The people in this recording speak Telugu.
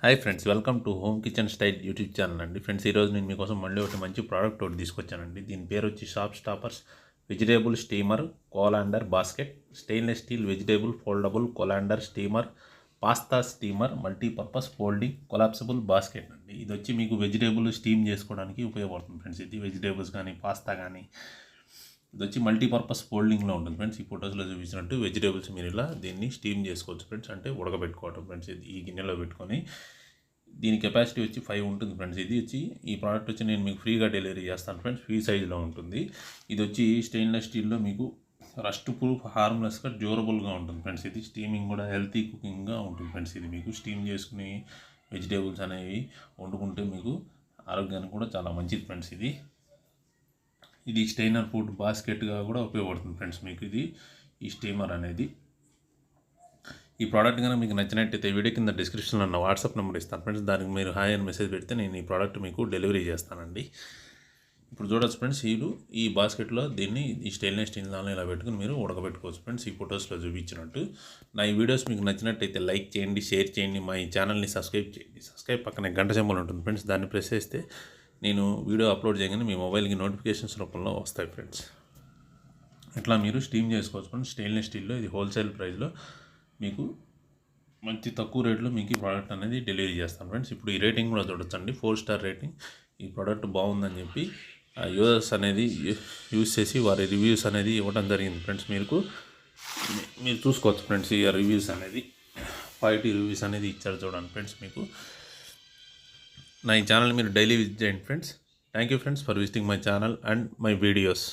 Hi friends, welcome to home kitchen style YouTube channel అండి. ఫ్రెండ్స్, ఈరోజు నేను మీకోసం మళ్ళీ ఒకటి మంచి ప్రోడక్ట్ ఒకటి తీసుకొచ్చానండి. దీని పేరు వచ్చి shop stoppers vegetable steamer colander basket stainless steel vegetable foldable colander steamer pasta steamer multipurpose folding collapsible basket అండి. ఇది వచ్చి మీకు వెజిటేబుల్ స్టీమ్ చేసుకోవడానికి ఉపయోగపడుతుంది ఫ్రెండ్స్. ఇది వెజిటేబుల్స్ కానీ పాస్తా కానీ ఇది వచ్చి మల్టీపర్పస్ ఫోల్డింగ్లో ఉంటుంది ఫ్రెండ్స్. ఈ ఫొటోస్లో చూపించినట్టు వెజిటేబుల్స్ మీరు ఇలా దీన్ని స్టీమ్ చేసుకోవచ్చు ఫ్రెండ్స్, అంటే ఉడకబెట్టుకోవటం ఫ్రెండ్స్. ఇది ఈ గిన్నెలో పెట్టుకొని దీని కెపాసిటీ వచ్చి 5 ఉంటుంది ఫ్రెండ్స్. ఇది వచ్చి ఈ ప్రోడక్ట్ వచ్చి నేను మీకు ఫ్రీగా డెలివరీ చేస్తాను ఫ్రెండ్స్. ఫ్రీ సైజులో ఉంటుంది. ఇది వచ్చి స్టెయిన్లెస్ స్టీల్లో మీకు రస్ట్ ప్రూఫ్ హార్మ్లెస్గా డ్యూరబుల్గా ఉంటుంది ఫ్రెండ్స్. ఇది స్టీమింగ్ కూడా హెల్తీ కుకింగ్గా ఉంటుంది ఫ్రెండ్స్. ఇది మీకు స్టీమ్ చేసుకుని వెజిటేబుల్స్ అనేవి వండుకుంటే మీకు ఆరోగ్యానికి కూడా చాలా మంచిది ఫ్రెండ్స్. ఇది స్టెయినర్ ఫుడ్ బాస్కెట్గా కూడా ఉపయోగపడుతుంది ఫ్రెండ్స్. మీకు ఇది ఈ స్టీమర్ అనేది. ఈ ప్రోడక్ట్ కనుక మీకు నచ్చినట్టయితే వీడియో కింద డిస్క్రిప్షన్లో ఉన్న వాట్సాప్ నెంబర్ ఇస్తాను ఫ్రెండ్స్. దానికి మీరు హాయ్ అని మెసేజ్ పెడితే నేను ఈ ప్రోడక్ట్ మీకు డెలివరీ చేస్తానండి. ఇప్పుడు చూడొచ్చు ఫ్రెండ్స్, ఈ బాస్కెట్లో దీన్ని ఈ స్టెయిన్లెస్ స్టీల్ దానిలో ఇలా పెట్టుకుని మీరు ఉడకబెట్టుకోవచ్చు ఫ్రెండ్స్. ఈ ఫొటోస్లో చూపించినట్టు. నా ఈ వీడియోస్ మీకు నచ్చినట్టయితే లైక్ చేయండి, షేర్ చేయండి, మా ఈ ఛానల్ని సబ్స్క్రైబ్ చేయండి. సబ్స్క్రైబ్ పక్కనే గంట సింబల్ ఉంటుంది ఫ్రెండ్స్. దాన్ని ప్రెస్ చేస్తే నేను వీడియో అప్లోడ్ చేయగానే మీ మొబైల్కి నోటిఫికేషన్స్ రూపంలో వస్తాయి ఫ్రెండ్స్. ఇట్లా మీరు స్టీమ్ చేసుకోవచ్చు ఫ్రెండ్స్. స్టెయిన్లెస్ స్టీల్లో ఇది హోల్సేల్ ప్రైస్లో మీకు మంచి తక్కువ రేట్లో మీకు ఈ ప్రోడక్ట్ అనేది డెలివరీ చేస్తాను ఫ్రెండ్స్. ఇప్పుడు ఈ రేటింగ్ కూడా చూడొచ్చండి, 4 స్టార్ రేటింగ్. ఈ ప్రోడక్ట్ బాగుందని చెప్పి యూజర్స్ అనేది యూజ్ చేసి వారి రివ్యూస్ అనేది ఇవ్వడం జరిగింది ఫ్రెండ్స్. మీరు చూసుకోవచ్చు ఫ్రెండ్స్. ఈ రివ్యూస్ అనేది 5 రివ్యూస్ అనేది ఇచ్చారు చూడండి ఫ్రెండ్స్. మీకు నా ఈ ఛానల్ మీరు డైలీ విజిట్ చేయండి friends. Thank you friends for visiting my channel and my videos.